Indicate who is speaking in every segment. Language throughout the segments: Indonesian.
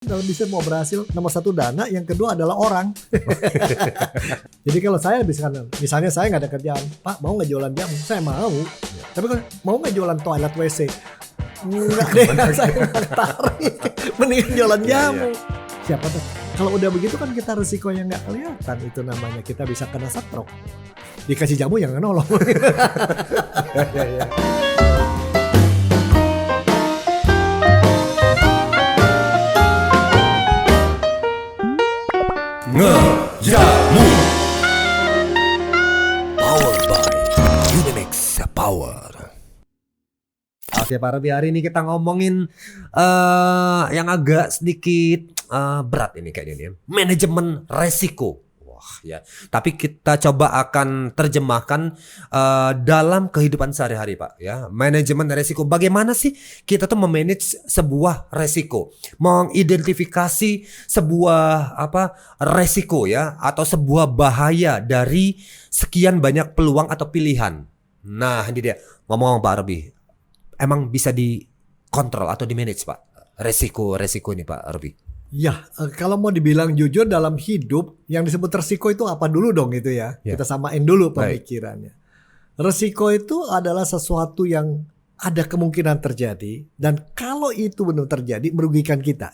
Speaker 1: Dalam bisnis mau berhasil, nomor satu dana, yang kedua adalah orang. Jadi kalau saya misalnya saya nggak ada kerjaan, Pak mau nggak jualan jamu? Saya mau. Tapi kalau mau nggak jualan toilet WC? Nggak deh, saya nggak tertarik. Mendingan jualan jamu. Siapa tuh? Kalau udah begitu kan kita resikonya nggak kelihatan, itu namanya kita bisa kena stroke. Dikasih jamu yang nggak nolong.
Speaker 2: Ngejamu Powered by Unimax Power.
Speaker 3: Oke Pak Robi, hari ini kita ngomongin yang agak sedikit berat ini kayaknya nih. Manajemen resiko. Wah ya. Tapi kita coba akan terjemahkan dalam kehidupan sehari-hari Pak ya. Manajemen resiko. Bagaimana sih kita tuh memanage sebuah resiko, mengidentifikasi sebuah resiko ya, atau sebuah bahaya dari sekian banyak peluang atau pilihan. Nah ini dia, ngomong Pak Robi, emang bisa dikontrol atau dimanage Pak resiko ini Pak Robi?
Speaker 1: Ya, kalau mau dibilang jujur dalam hidup, yang disebut resiko itu apa dulu dong gitu ya. Kita samain dulu pemikirannya. Resiko itu adalah sesuatu yang ada kemungkinan terjadi, dan kalau itu benar terjadi merugikan kita,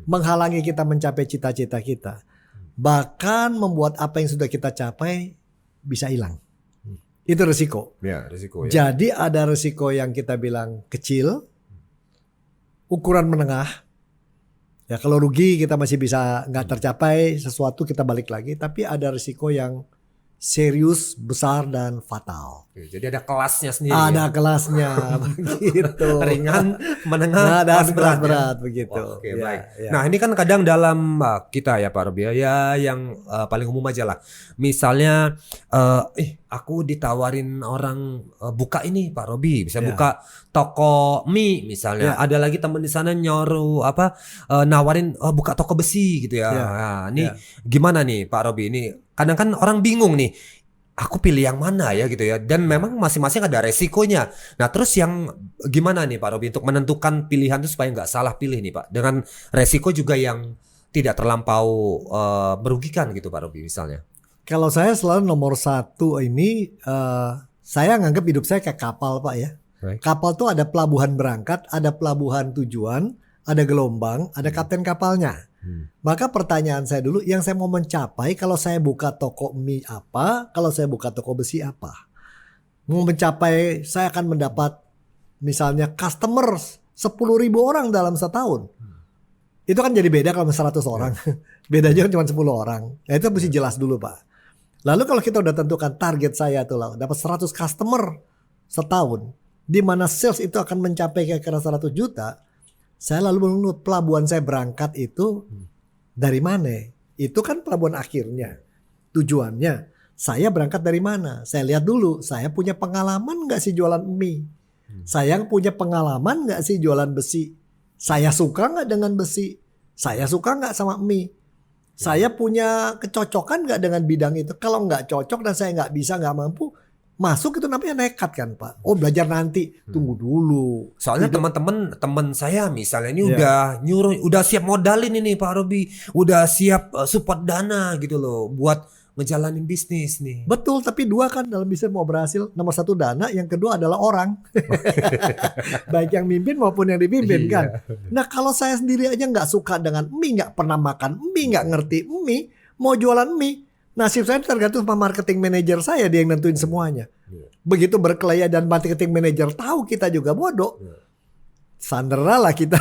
Speaker 1: menghalangi kita mencapai cita-cita kita, bahkan membuat apa yang sudah kita capai bisa hilang. Itu resiko.
Speaker 3: Ya, resiko ya.
Speaker 1: Jadi ada resiko yang kita bilang kecil, ukuran menengah. Ya kalau rugi kita masih bisa nggak tercapai sesuatu, kita balik lagi. Tapi ada risiko yang serius, besar, dan fatal.
Speaker 3: Oke, jadi ada kelasnya sendiri.
Speaker 1: Ada kelasnya begitu.
Speaker 3: Ringan, menengah,
Speaker 1: dan
Speaker 3: berat
Speaker 1: begitu.
Speaker 3: Wah, oke,
Speaker 1: Ya,
Speaker 3: baik.
Speaker 1: ya.
Speaker 3: Nah ini kan kadang dalam kita ya Pak Robi ya, yang paling umum aja lah. Misalnya aku ditawarin orang buka ini Pak Robi, bisa
Speaker 1: Ya.
Speaker 3: buka toko mie misalnya.
Speaker 1: Ya.
Speaker 3: Ada lagi teman di sana nyuruh nawarin buka toko besi gitu ya.
Speaker 1: Ya.
Speaker 3: Nah, ini
Speaker 1: Ya.
Speaker 3: gimana nih Pak Robi? Ini kadang kan orang bingung nih, aku pilih yang mana ya gitu ya. Dan memang masing-masing ada resikonya. Nah terus yang gimana nih Pak Robi untuk menentukan pilihan itu supaya nggak salah pilih nih Pak, dengan resiko juga yang tidak terlampau merugikan gitu Pak Robi misalnya.
Speaker 1: Kalau saya selalu nomor satu ini, saya nganggap hidup saya kayak kapal Pak ya.
Speaker 3: Baik.
Speaker 1: Kapal tuh ada pelabuhan berangkat, ada pelabuhan tujuan, ada gelombang, ada kapten kapalnya. Maka pertanyaan saya dulu, yang saya mau mencapai kalau saya buka toko mie apa, kalau saya buka toko besi apa. Mau mencapai, saya akan mendapat misalnya customer 10.000 orang dalam setahun. Itu kan jadi beda kalau 100 orang. Bedanya cuma 10 orang. Ya, itu mesti jelas dulu Pak. Lalu kalau kita udah tentukan target saya tuh lah, dapat 100 customer setahun, di mana sales itu akan mencapai kira-kira 100 juta, saya lalu menurut pelabuhan saya berangkat itu dari mana? Itu kan pelabuhan akhirnya. Tujuannya, saya berangkat dari mana? Saya lihat dulu, saya punya pengalaman nggak sih jualan mie? Saya punya pengalaman nggak sih jualan besi? Saya suka nggak dengan besi? Saya suka nggak sama mie? Saya punya kecocokan nggak dengan bidang itu? Kalau nggak cocok dan saya nggak bisa, nggak mampu, masuk itu namanya nekat kan Pak. Oh belajar nanti, tunggu dulu.
Speaker 3: Soalnya teman saya misalnya ini
Speaker 1: Iya.
Speaker 3: udah nyuruh, udah siap modalin ini Pak Robi, udah siap support dana gitu loh buat ngejalanin bisnis nih.
Speaker 1: Betul, tapi dua kan dalam bisnis mau berhasil, nomor satu dana, yang kedua adalah orang. Baik yang mimpin maupun yang dipimpin kan. Nah kalau saya sendiri aja nggak suka dengan mie, nggak pernah makan mie, nggak ngerti mie, mau jualan mie, nasib saya tergantung sama marketing manager saya, dia yang nentuin semuanya. Begitu berkelaya dan marketing manager tahu kita juga bodoh, sandera lah kita.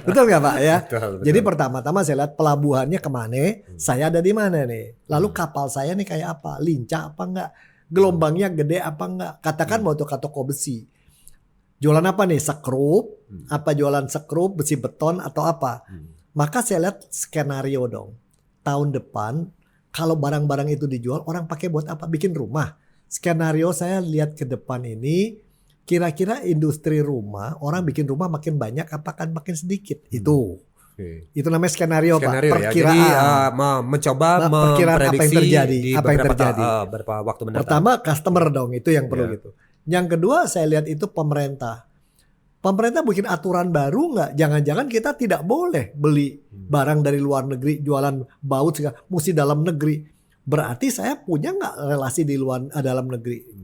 Speaker 1: Betul nggak Pak ya?
Speaker 3: Betul.
Speaker 1: Jadi pertama-tama saya lihat pelabuhannya kemana, saya ada di mana nih. Lalu kapal saya nih kayak apa, lincah apa enggak, gelombangnya gede apa enggak. Katakan mau ke toko besi, jualan apa nih, sekrup, apa jualan sekrup, besi beton atau apa. Maka saya lihat skenario dong. Tahun depan kalau barang-barang itu dijual, orang pakai buat apa? Bikin rumah. Skenario saya lihat ke depan ini, kira-kira industri rumah, orang bikin rumah makin banyak apa kan makin sedikit. Itu namanya skenario Pak,
Speaker 3: Skenario ya.
Speaker 1: perkiraan.
Speaker 3: Jadi mencoba
Speaker 1: perkiraan apa yang
Speaker 3: memprediksi
Speaker 1: terjadi,
Speaker 3: di
Speaker 1: apa yang
Speaker 3: beberapa
Speaker 1: terjadi.
Speaker 3: beberapa waktu mendatang.
Speaker 1: Pertama customer dong, itu yang perlu
Speaker 3: Ya.
Speaker 1: gitu. Yang kedua saya lihat itu pemerintah. Pemerintah bikin aturan baru nggak? Jangan-jangan kita tidak boleh beli barang dari luar negeri, jualan baut segala, mesti dalam negeri. Berarti saya punya nggak relasi di luar dalam negeri?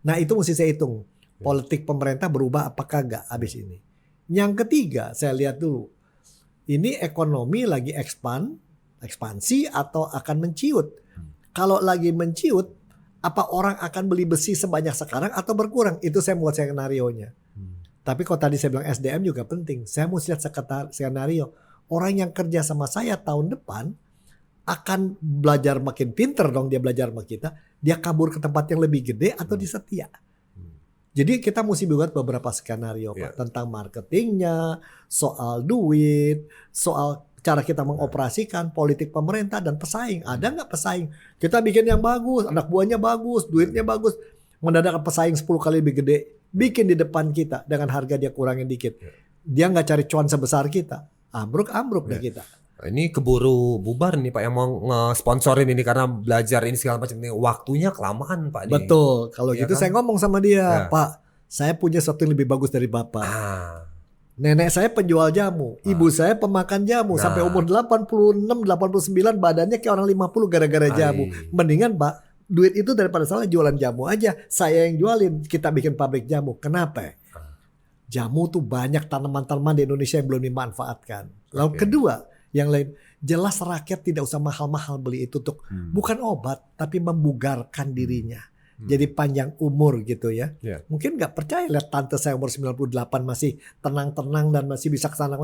Speaker 1: Nah itu mesti saya hitung. Politik pemerintah berubah apakah nggak habis ini? Yang ketiga saya lihat dulu. Ini ekonomi lagi ekspansi atau akan menciut? Kalau lagi menciut, apa orang akan beli besi sebanyak sekarang atau berkurang? Itu saya buat skenario-nya. Tapi kalau tadi saya bilang SDM juga penting. Saya mesti lihat skenario. Orang yang kerja sama saya tahun depan akan belajar makin pinter dong, dia belajar sama kita. Dia kabur ke tempat yang lebih gede atau dia setia. Jadi kita mesti buat beberapa skenario Pak, tentang marketingnya, soal duit, soal cara kita mengoperasikan politik pemerintah dan pesaing. Ada nggak pesaing? Kita bikin yang bagus, anak buahnya bagus, duitnya bagus. Mendadak pesaing 10 kali lebih gede. Bikin di depan kita dengan harga dia kurangin dikit. Dia nggak cari cuan sebesar kita. Ambruk deh kita.
Speaker 3: Ini keburu bubar nih Pak yang mau nge-sponsorin ini karena belajar ini segala macam ini. Waktunya kelamaan Pak.
Speaker 1: Betul. Kalau
Speaker 3: Iya
Speaker 1: gitu
Speaker 3: kan?
Speaker 1: saya ngomong sama dia, Pak, saya punya sesuatu yang lebih bagus dari Bapak. Nenek saya penjual jamu, ibu saya pemakan jamu sampai umur 86, 89 badannya kayak orang 50 gara-gara jamu. Mendingan Pak, duit itu daripada salah jualan jamu aja. Saya yang jualin, kita bikin pabrik jamu. Kenapa? Jamu tuh banyak tanaman-tanaman di Indonesia yang belum dimanfaatkan. Lalu kedua, yang lain, jelas rakyat tidak usah mahal-mahal beli itu untuk bukan obat, tapi membugarkan dirinya. Jadi panjang umur gitu ya. Mungkin nggak percaya lihat tante saya umur 98 masih tenang-tenang dan masih bisa kesana.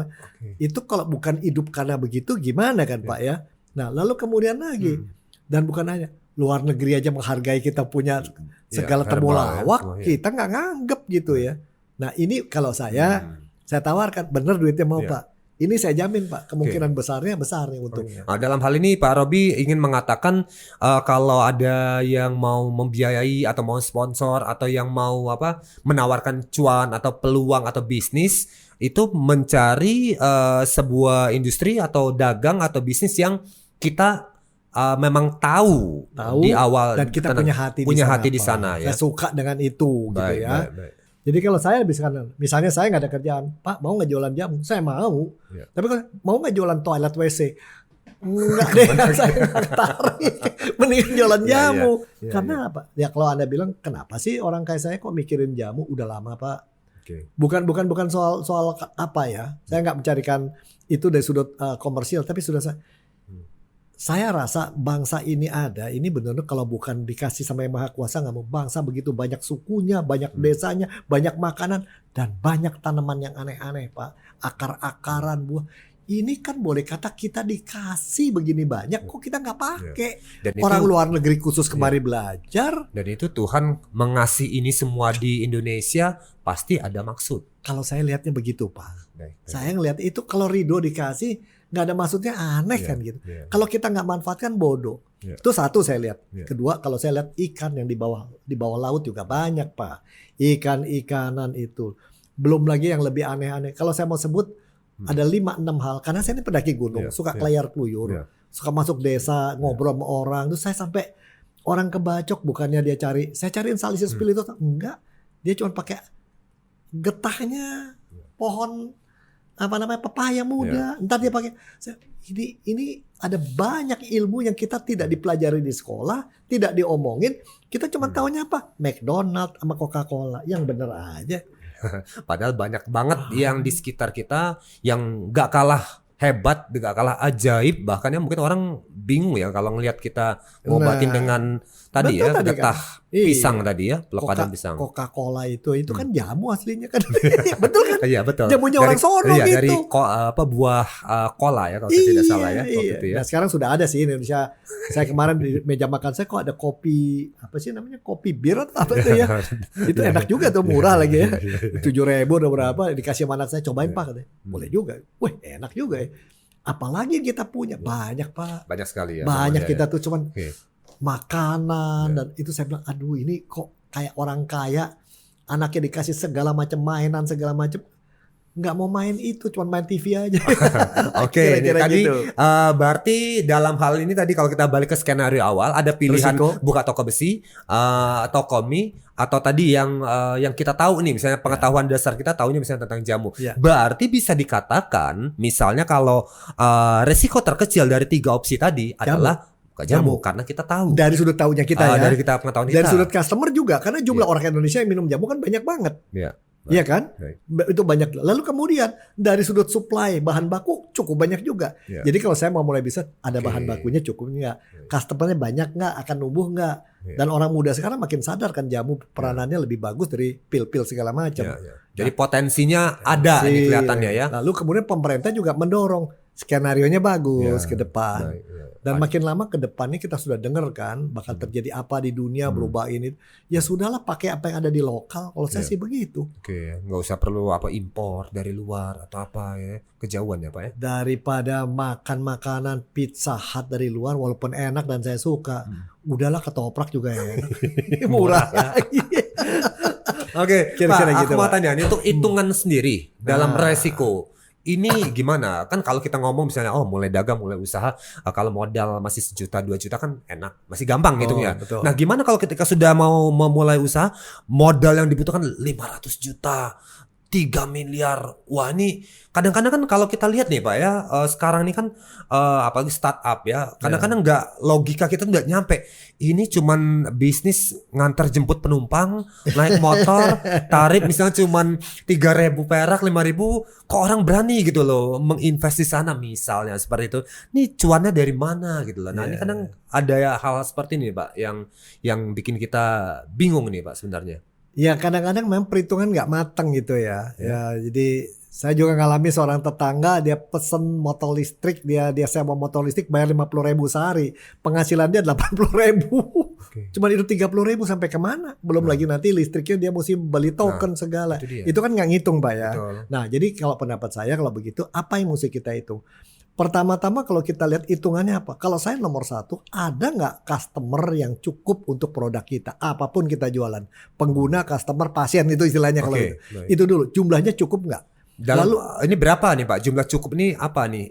Speaker 1: Itu kalau bukan hidup karena begitu gimana kan Pak ya. Nah lalu kemudian lagi. Dan bukan hanya luar negeri aja menghargai kita punya segala temulawak. Kita nggak nganggep gitu ya. Nah ini kalau saya tawarkan bener duitnya mau Pak. Ini saya jamin Pak, kemungkinan besarnya besar nih untungnya.
Speaker 3: Nah, dalam hal ini Pak Robi ingin mengatakan kalau ada yang mau membiayai atau mau sponsor atau yang mau menawarkan cuan atau peluang atau bisnis itu mencari sebuah industri atau dagang atau bisnis yang kita memang tahu di awal
Speaker 1: dan kita punya hati di sana
Speaker 3: ya.
Speaker 1: Saya suka dengan itu gitu ya.
Speaker 3: Baik.
Speaker 1: Jadi kalau saya lebih sekarang, misalnya saya nggak ada kerjaan, Pak mau nggak jualan jamu? Saya mau. Tapi kalau mau nggak jualan toilet WC? Enggak deh, saya nggak tertarik. Mending jualan jamu. Karena apa? Ya kalau Anda bilang kenapa sih orang kayak saya kok mikirin jamu? Udah lama Pak. Bukan soal apa ya? Saya nggak mencarikan itu dari sudut komersial, tapi sudah saya rasa bangsa ini ada, ini benar-benar kalau bukan dikasih sama Yang Maha Kuasa nggak mau. Bangsa begitu banyak sukunya, banyak desanya, banyak makanan, dan banyak tanaman yang aneh-aneh Pak. Akar-akaran buah. Ini kan boleh kata kita dikasih begini banyak, kok kita nggak pakai. Orang luar negeri khusus kemari belajar.
Speaker 3: Dan itu Tuhan mengasih ini semua di Indonesia pasti ada maksud.
Speaker 1: Kalau saya lihatnya begitu Pak. Saya ngelihat itu kalau ridho dikasih, nggak ada maksudnya aneh kan gitu. Kalau kita nggak manfaatkan bodoh. Itu satu saya lihat. Kedua kalau saya lihat ikan yang di bawah laut juga banyak Pak. Ikan-ikanan itu. Belum lagi yang lebih aneh-aneh. Kalau saya mau sebut ada 5-6 hal. Karena saya ini pendaki gunung, suka kelayar keluyur, suka masuk desa, ngobrol sama orang. Terus saya sampai orang kebacok bukannya dia cari. Saya cariin salisis spiritual itu enggak. Dia cuma pakai getahnya pohon pepaya muda. Entar dia pakai. Ini ada banyak ilmu yang kita tidak dipelajari di sekolah, tidak diomongin. Kita cuma taunya apa? McDonald sama Coca-Cola. Yang bener aja.
Speaker 3: Padahal banyak banget yang di sekitar kita yang gak kalah hebat, gak kalah ajaib. Bahkan ya mungkin orang bingung ya kalau ngelihat kita ngobatin dengan tadi ya getah pisang tadi ya, pelokadan pisang.
Speaker 1: Coca-Cola itu kan jamu aslinya kan. Betul kan?
Speaker 3: Iya betul.
Speaker 1: Jamunya orang sono gitu.
Speaker 3: Dari buah kola ya kalau saya tidak salah ya. Itu ya.
Speaker 1: Nah sekarang sudah ada sih Indonesia. Saya kemarin di meja makan saya kok ada kopi apa sih namanya, kopi bir atau apa itu ya. Itu enak juga tuh, murah lagi ya. 7.000 udah berapa dikasih sama anak saya, cobain Pak katanya. Boleh juga. Wih enak juga ya. Apalagi yang kita punya banyak Pak.
Speaker 3: Banyak sekali ya.
Speaker 1: Banyak kita tuh cuman makanan dan itu saya bilang aduh ini kok kayak orang kaya, anaknya dikasih segala macam mainan segala macam. nggak mau main itu, cuma main TV aja.
Speaker 3: Oke, ini
Speaker 1: Kira-kira
Speaker 3: tadi
Speaker 1: gitu.
Speaker 3: berarti dalam hal ini tadi kalau kita balik ke skenario awal ada pilihan
Speaker 1: Risiko.
Speaker 3: buka toko besi, toko mie, atau tadi yang kita tahu nih misalnya pengetahuan dasar kita tahunya misalnya tentang jamu.
Speaker 1: Ya.
Speaker 3: Berarti bisa dikatakan misalnya kalau resiko terkecil dari 3 opsi tadi adalah buka jamu karena kita tahu.
Speaker 1: Dari sudut tahunya kita ya.
Speaker 3: Dari kita pengetahuan kita.
Speaker 1: Dari sudut customer juga, karena jumlah orang Indonesia yang minum jamu kan banyak banget.
Speaker 3: Iya.
Speaker 1: Iya kan?
Speaker 3: Baik.
Speaker 1: Itu banyak. Lalu kemudian dari sudut supply bahan baku cukup banyak juga.
Speaker 3: Iya.
Speaker 1: Jadi kalau saya mau mulai bisnis, ada
Speaker 3: Oke.
Speaker 1: bahan bakunya cukup nggak? Customernya banyak nggak? Akan numbuh nggak?
Speaker 3: Iya.
Speaker 1: Dan orang muda sekarang makin sadar kan jamu peranannya lebih bagus dari pil-pil segala macam.
Speaker 3: Iya, iya. Jadi potensinya ada ini kelihatannya ya.
Speaker 1: Lalu kemudian pemerintah juga mendorong skenarionya bagus
Speaker 3: Iya.
Speaker 1: ke depan.
Speaker 3: Baik, iya.
Speaker 1: Dan makin lama ke depannya kita sudah dengar kan bakal terjadi apa di dunia berubah ini. Ya sudahlah pakai apa yang ada di lokal. Kalau saya
Speaker 3: Iya.
Speaker 1: sih begitu.
Speaker 3: Oke, nggak usah perlu apa impor dari luar atau apa ya, kejauhan ya Pak ya.
Speaker 1: Daripada makan makanan Pizza Hut dari luar walaupun enak dan saya suka, udahlah ketoprak juga enak. Murah lagi.
Speaker 3: Oke,
Speaker 1: Kira-kira
Speaker 3: Pak,
Speaker 1: gitu,
Speaker 3: aku mau
Speaker 1: Pak.
Speaker 3: tanya nih untuk hitungan sendiri dalam
Speaker 1: Nah.
Speaker 3: resiko. Ini gimana? Kan kalau kita ngomong misalnya mulai dagang, mulai usaha, kalau modal masih 1 juta, 2 juta kan enak, masih gampang gitu ya.
Speaker 1: Betul.
Speaker 3: Nah, gimana kalau ketika sudah mau memulai usaha, modal yang dibutuhkan 500 juta, 3 miliar. Wah, ini kadang-kadang kan kalau kita lihat nih Pak ya, sekarang ini kan apalagi startup ya, kadang-kadang nggak, logika kita nggak nyampe. Ini cuman bisnis ngantar jemput penumpang, naik motor, tarif misalnya cuman 3.000 perak, 5.000, kok orang berani gitu loh menginvest di sana misalnya seperti itu. Ini cuannya dari mana gitu loh. Nah, ini kadang ada ya hal seperti ini Pak yang bikin kita bingung nih Pak sebenarnya.
Speaker 1: Ya kadang-kadang memang perhitungan nggak matang gitu ya. Ya jadi saya juga ngalami seorang tetangga dia pesen motor listrik, dia sewa motor listrik bayar 50.000 sehari, penghasilan dia 80.000. Cuman itu 30.000 sampai kemana? Belum lagi nanti listriknya dia mesti beli token segala.
Speaker 3: itu dia.
Speaker 1: Itu kan nggak ngitung Pak ya.
Speaker 3: Betul.
Speaker 1: Nah jadi kalau pendapat saya kalau begitu apa yang mesti kita hitung? Pertama-tama kalau kita lihat hitungannya apa? Kalau saya nomor 1, ada nggak customer yang cukup untuk produk kita? Apapun kita jualan. Pengguna, customer, pasien itu istilahnya kalau
Speaker 3: Oke,
Speaker 1: itu.
Speaker 3: baik.
Speaker 1: Itu dulu. Jumlahnya cukup nggak?
Speaker 3: Lalu ini berapa nih Pak? Jumlah cukup ini apa nih?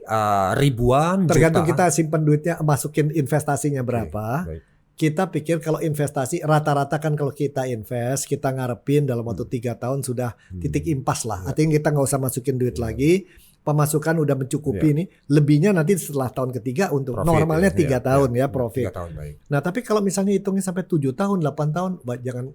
Speaker 3: Ribuan,
Speaker 1: Tergantung
Speaker 3: jutaan?
Speaker 1: kita simpan duitnya, masukin investasinya berapa.
Speaker 3: Baik.
Speaker 1: Kita pikir kalau investasi rata-rata kan kalau kita invest, kita ngarepin dalam waktu 3 tahun sudah titik impas lah. Artinya kita nggak usah masukin duit lagi. Pemasukan udah mencukupi nih. Lebihnya nanti setelah tahun ketiga untuk
Speaker 3: Profit,
Speaker 1: normalnya
Speaker 3: ya.
Speaker 1: 3 tahun
Speaker 3: Ya.
Speaker 1: ya profit.
Speaker 3: 3 tahun, baik.
Speaker 1: Nah tapi kalau misalnya hitungnya sampai 7 tahun, 8 tahun, jangan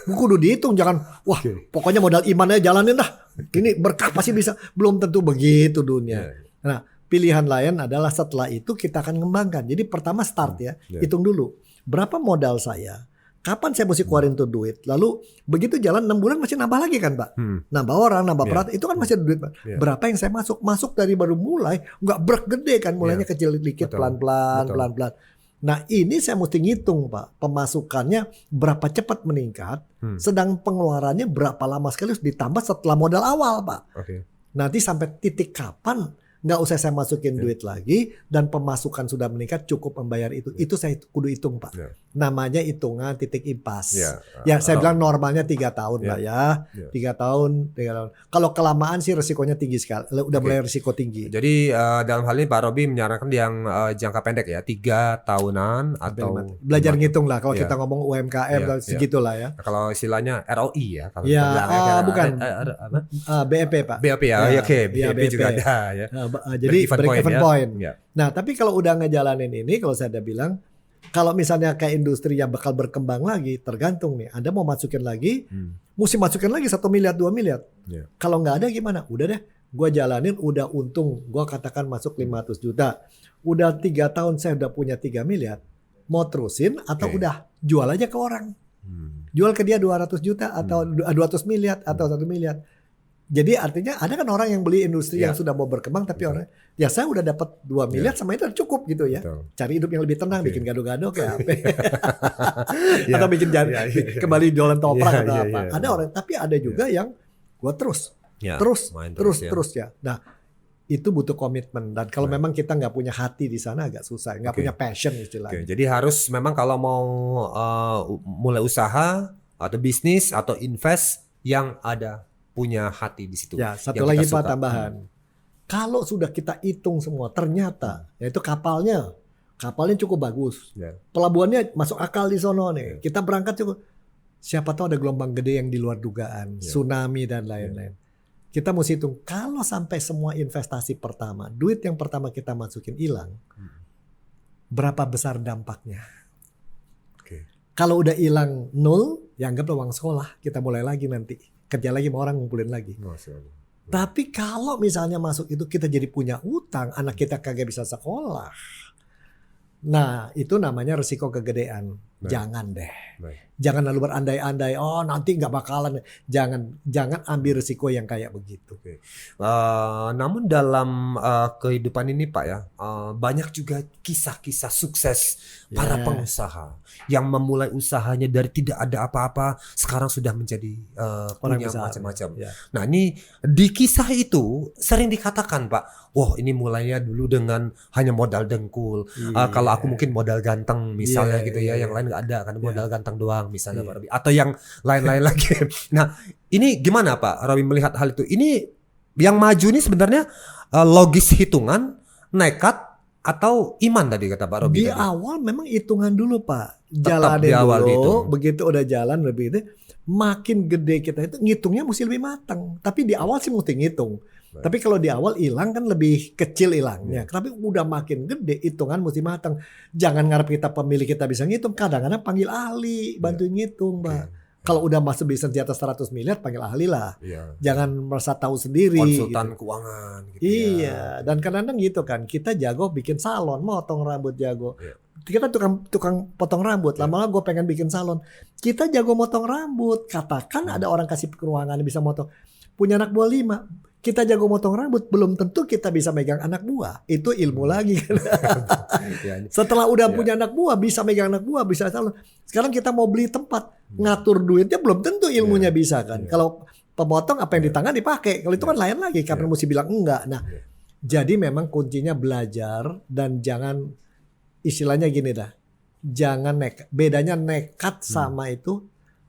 Speaker 1: kudu dihitung, jangan wah pokoknya modal imannya jalanin dah. Ini berkah pasti bisa. Belum tentu begitu dunia. Nah pilihan lain adalah setelah itu kita akan ngembangkan. Jadi pertama start ya, hitung dulu berapa modal saya. Kapan saya mesti keluarin tuh duit? Lalu begitu jalan 6 bulan masih nambah lagi kan Pak? Nambah orang, nambah peralatan, itu kan masih ada duit Pak. Berapa yang saya masuk dari baru mulai, nggak brek gede kan, mulainya kecil dikit,
Speaker 3: Betul.
Speaker 1: pelan-pelan,
Speaker 3: Betul.
Speaker 1: pelan-pelan. Nah ini saya mesti ngitung Pak, pemasukannya berapa cepat meningkat, sedang pengeluarannya berapa lama sekali harus ditambah setelah modal awal Pak.
Speaker 3: Oke.
Speaker 1: Nanti sampai titik kapan nggak usah saya masukin duit lagi dan pemasukan sudah meningkat cukup membayar itu. Itu saya kudu hitung Pak.
Speaker 3: Ya.
Speaker 1: Namanya hitungan titik impas.
Speaker 3: Ya.
Speaker 1: Ya saya bilang normalnya 3 tahun
Speaker 3: Ya.
Speaker 1: lah ya.
Speaker 3: Ya.
Speaker 1: 3 tahun. Kalau kelamaan sih resikonya tinggi sekali. Udah mulai resiko tinggi.
Speaker 3: Jadi dalam hal ini Pak Robi menyarankan yang jangka pendek ya, 3 tahunan atau
Speaker 1: Belajar ngitung lah kalau
Speaker 3: Ya.
Speaker 1: kita ngomong UMKM
Speaker 3: Ya,
Speaker 1: dan
Speaker 3: ya.
Speaker 1: segitulah ya.
Speaker 3: Kalau istilahnya ROI ya kalau
Speaker 1: Ya,
Speaker 3: kita bilang,
Speaker 1: bukan.
Speaker 3: apa?
Speaker 1: BEP Pak.
Speaker 3: BOP ya,
Speaker 1: Ya,
Speaker 3: oke,
Speaker 1: ya,
Speaker 3: BOP juga
Speaker 1: BOP.
Speaker 3: ada ya.
Speaker 1: Jadi break even
Speaker 3: ya.
Speaker 1: point.
Speaker 3: Ya.
Speaker 1: Nah, tapi kalau udah ngejalanin ini, kalau saya udah bilang, kalau misalnya kayak industri yang bakal berkembang lagi, tergantung nih. Anda mau masukin lagi, mesti masukin lagi 1 miliar, 2 miliar.
Speaker 3: Ya.
Speaker 1: Kalau nggak ada gimana? Udah deh, gue jalanin, udah untung. Gue katakan masuk 500 juta. Udah 3 tahun saya udah punya 3 miliar. Mau terusin atau
Speaker 3: Oke.
Speaker 1: udah jual aja ke orang. Jual ke dia 200 juta atau 200 miliar atau 1 miliar. Jadi artinya ada kan orang yang beli industri
Speaker 3: Ya.
Speaker 1: yang sudah mau berkembang tapi orang ya saya udah dapat 2 miliar sama itu udah cukup gitu ya.
Speaker 3: Betul.
Speaker 1: Cari hidup yang lebih tenang,
Speaker 3: Oke.
Speaker 1: bikin gado-gado kayak apa.
Speaker 3: Ya.
Speaker 1: Atau bikin
Speaker 3: Ya, ya.
Speaker 1: kembali jualan toprak
Speaker 3: Ya,
Speaker 1: atau
Speaker 3: ya,
Speaker 1: apa.
Speaker 3: ya.
Speaker 1: Ada orang tapi ada juga yang gua terus
Speaker 3: Ya,
Speaker 1: terus
Speaker 3: main
Speaker 1: terus
Speaker 3: ya.
Speaker 1: terus ya. Nah, itu butuh komitmen dan kalau memang kita nggak punya hati di sana agak susah, nggak
Speaker 3: Oke.
Speaker 1: punya passion
Speaker 3: Oke,
Speaker 1: istilahnya.
Speaker 3: jadi harus memang kalau mau mulai usaha atau bisnis atau invest yang ada punya hati di situ.
Speaker 1: Ya, satu
Speaker 3: yang
Speaker 1: lagi
Speaker 3: kita
Speaker 1: Pak
Speaker 3: suka.
Speaker 1: tambahan. Kalau sudah kita hitung semua, ternyata yaitu kapalnya cukup bagus.
Speaker 3: Ya.
Speaker 1: Pelabuhannya masuk akal di sono nih. Kita berangkat cukup. Siapa tahu ada gelombang gede yang di luar dugaan, tsunami dan lain-lain. Kita mesti hitung kalau sampai semua investasi pertama, duit yang pertama kita masukin hilang, berapa besar dampaknya?
Speaker 3: Oke.
Speaker 1: Kalau udah hilang nol, ya anggaplah uang sekolah, kita mulai lagi nanti. Kerja lagi sama orang ngumpulin lagi.
Speaker 3: Masya Allah.
Speaker 1: Tapi kalau misalnya masuk itu kita jadi punya utang, anak kita kagak bisa sekolah. Nah, itu namanya risiko kegedean.
Speaker 3: Baik.
Speaker 1: Jangan deh.
Speaker 3: Baik.
Speaker 1: Jangan lalu berandai-andai, oh nanti nggak bakalan. Jangan ambil risiko yang kayak begitu.
Speaker 3: Namun dalam kehidupan ini Pak ya, banyak juga kisah-kisah sukses para
Speaker 1: Yeah.
Speaker 3: pengusaha yang memulai usahanya dari tidak ada apa-apa, sekarang sudah menjadi
Speaker 1: Orang
Speaker 3: punya
Speaker 1: besar.
Speaker 3: macam-macam.
Speaker 1: Ya.
Speaker 3: Nah ini di kisah itu sering dikatakan Pak, wah ini mulainya dulu dengan hanya modal dengkul. Kalau aku mungkin modal ganteng misalnya
Speaker 1: Iya,
Speaker 3: gitu ya,
Speaker 1: iya,
Speaker 3: yang lain nggak ada kan modal ganteng doang misalnya
Speaker 1: Iya.
Speaker 3: Pak Robi. Atau yang lain-lain lagi. Nah ini gimana Pak Robi melihat hal itu? Ini yang maju ini sebenarnya logis hitungan, nekat atau iman tadi kata Pak Robi
Speaker 1: Di
Speaker 3: tadi.
Speaker 1: awal memang hitungan dulu Pak.
Speaker 3: Tetap
Speaker 1: Jalanin
Speaker 3: di awal
Speaker 1: dulu,
Speaker 3: dihitung.
Speaker 1: begitu udah jalan lebih itu, makin gede kita itu ngitungnya mesti lebih matang. Tapi di awal sih mesti ngitung.
Speaker 3: Baik.
Speaker 1: Tapi kalau di awal hilang kan lebih kecil hilangnya. Tapi udah makin gede hitungan mesti matang. Jangan ngarep kita pemilik kita bisa ngitung. Kadang-kadang panggil ahli bantuin ngitung, Pak. Kalau udah masuk bisnis di atas 100 miliar panggil ahli lah.
Speaker 3: Iya.
Speaker 1: Jangan merasa tahu sendiri.
Speaker 3: Konsultan
Speaker 1: gitu.
Speaker 3: keuangan gitu
Speaker 1: Iya,
Speaker 3: ya.
Speaker 1: dan kadang-kadang gitu kan. Kita jago bikin salon, motong rambut jago.
Speaker 3: Iya.
Speaker 1: Kita tukang potong rambut. Lama-lama gue pengen bikin salon. Kita jago motong rambut. Katakan ada orang kasih keuangan bisa motong. Punya anak buah 5. Kita jago motong rambut, belum tentu kita bisa megang anak buah. Itu ilmu lagi kan.
Speaker 3: Ya.
Speaker 1: Setelah udah
Speaker 3: Iya.
Speaker 1: punya anak buah, bisa megang anak buah, bisa salon. Sekarang kita mau beli tempat, ngatur duitnya belum tentu ilmunya bisa kan.
Speaker 3: Iya.
Speaker 1: Kalau pemotong apa yang di tangan dipakai. Kalau itu kan lain lagi, kapan mesti bilang enggak. Nah,
Speaker 3: Iya.
Speaker 1: jadi memang kuncinya belajar dan jangan istilahnya gini dah. Jangan nekat. Bedanya nekat sama itu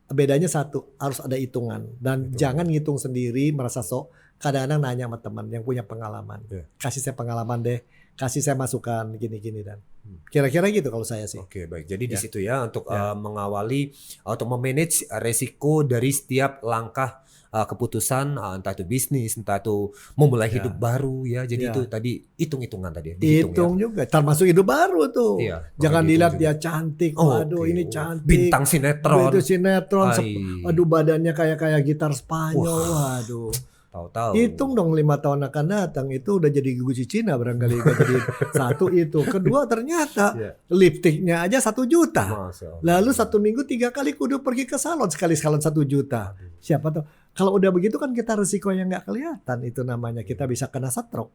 Speaker 1: bedanya satu, harus ada hitungan dan jangan ngitung sendiri merasa sok. Kadang-kadang nanya sama teman yang punya pengalaman.
Speaker 3: Iya.
Speaker 1: Kasih saya pengalaman deh, kasih saya masukan gini-gini dan kira-kira gitu kalau saya sih.
Speaker 3: Oke baik, jadi di
Speaker 1: Ya.
Speaker 3: situ ya untuk
Speaker 1: Ya.
Speaker 3: mengawali atau memanage resiko dari setiap langkah keputusan, entah itu bisnis, entah itu memulai
Speaker 1: Ya.
Speaker 3: hidup baru ya. Jadi
Speaker 1: Ya.
Speaker 3: itu tadi hitung-hitungan tadi, dihitung
Speaker 1: Hitung juga, termasuk hidup baru tuh.
Speaker 3: Iya,
Speaker 1: Jangan
Speaker 3: dihitung
Speaker 1: dilihat
Speaker 3: juga.
Speaker 1: dia cantik,
Speaker 3: ya.
Speaker 1: waduh
Speaker 3: Oke.
Speaker 1: ini cantik.
Speaker 3: Bintang sinetron.
Speaker 1: Itu sinetron,
Speaker 3: Ai.
Speaker 1: aduh badannya kayak gitar Spanyol, waduh.
Speaker 3: Tahu-tahu.
Speaker 1: Hitung dong 5 tahun akan datang itu udah jadi guci Cina barangkali gak jadi satu itu. Kedua ternyata
Speaker 3: Iya.
Speaker 1: lipstiknya aja 1 juta.
Speaker 3: Masya Allah.
Speaker 1: Lalu 1 minggu 3 kali kudu pergi ke salon, sekali salon 1 juta. Siapa tahu kalau udah begitu kan kita risiko yang nggak kelihatan, itu namanya kita bisa kena stroke.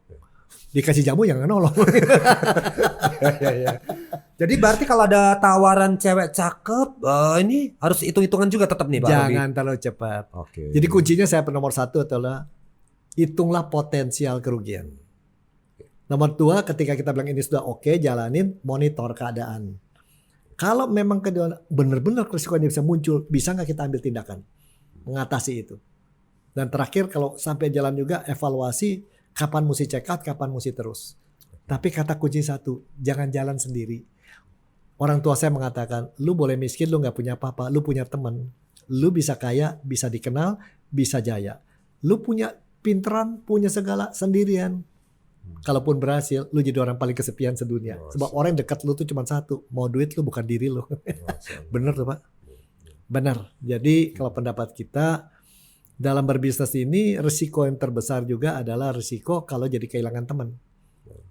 Speaker 1: Dikasih jamu yang nolong.
Speaker 3: Jadi berarti kalau ada tawaran cewek cakep, ini harus hitung-hitungan juga tetap nih Pak Robi?
Speaker 1: Jangan terlalu cepat.
Speaker 3: Oke.
Speaker 1: Jadi kuncinya saya nomor 1 adalah hitunglah potensial kerugian. Nomor 2 ketika kita bilang ini sudah oke, jalanin, monitor keadaan. Kalau memang benar-benar risiko ini bisa muncul, bisa nggak kita ambil tindakan mengatasi itu. Dan terakhir kalau sampai jalan juga evaluasi kapan mesti check out, kapan mesti terus. Tapi kata kunci 1, jangan jalan sendiri. Orang tua saya mengatakan, lu boleh miskin, lu nggak punya apa-apa, lu punya teman. Lu bisa kaya, bisa dikenal, bisa jaya. Lu punya pinteran, punya segala sendirian. Kalaupun berhasil, lu jadi orang paling kesepian sedunia. Sebab orang yang dekat lu tuh cuma satu, mau duit lu bukan diri lu. Bener tuh Pak? Benar. Jadi kalau pendapat kita dalam berbisnis ini risiko yang terbesar juga adalah risiko kalau jadi kehilangan teman.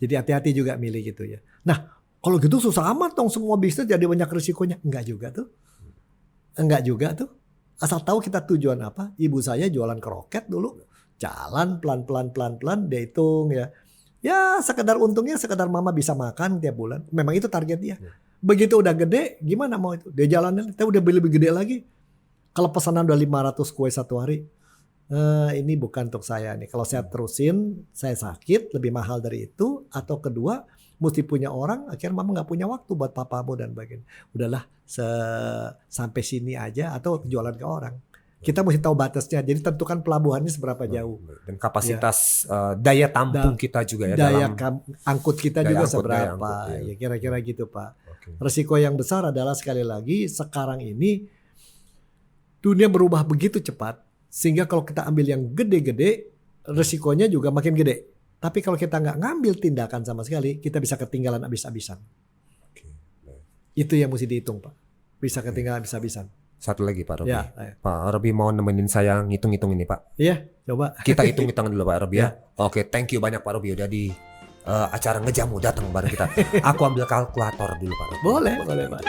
Speaker 1: Jadi hati-hati juga milih gitu ya. Nah kalau gitu susah amat dong semua bisnis jadi banyak risikonya. Enggak juga tuh. Enggak juga tuh. Asal tahu kita tujuan apa. Ibu saya jualan kroket dulu. Jalan pelan-pelan dia hitung ya. Ya sekedar untungnya sekedar mama bisa makan tiap bulan. Memang itu target dia. Begitu udah gede gimana mau itu. Dia jalanin. Kita udah beli lebih gede lagi. Kalau pesanan udah 500 kue satu hari. Ini bukan untuk saya nih. Kalau saya terusin saya sakit lebih mahal dari itu. Atau kedua mesti punya orang, akhirnya mama nggak punya waktu buat papamu dan bagian. Udahlah sampai sini aja atau jualan ke orang. Kita mesti tahu batasnya. Jadi tentukan pelabuhannya seberapa jauh.
Speaker 3: Dan kapasitas daya tampung kita juga ya
Speaker 1: Daya
Speaker 3: dalam
Speaker 1: angkut kita
Speaker 3: daya
Speaker 1: juga
Speaker 3: angkut, daya
Speaker 1: seberapa.
Speaker 3: angkut,
Speaker 1: Ya kira-kira gitu Pak.
Speaker 3: Oke.
Speaker 1: Resiko yang besar adalah sekali lagi sekarang ini dunia berubah begitu cepat sehingga kalau kita ambil yang gede-gede resikonya juga makin gede. Tapi kalau kita nggak ngambil tindakan sama sekali, kita bisa ketinggalan habis-habisan.
Speaker 3: Oke. Baik.
Speaker 1: Itu yang mesti dihitung Pak. Bisa ketinggalan habis-habisan.
Speaker 3: Satu lagi Pak Robi.
Speaker 1: Ya,
Speaker 3: Pak Robi mau nemenin saya ngitung-ngitung ini Pak.
Speaker 1: iya, coba.
Speaker 3: Kita hitung-hitung dulu Pak Robi ya. Oke, thank you banyak Pak Robi udah di acara ngejamu datang bareng kita. Aku ambil kalkulator dulu Pak Robi.
Speaker 1: Boleh Pak.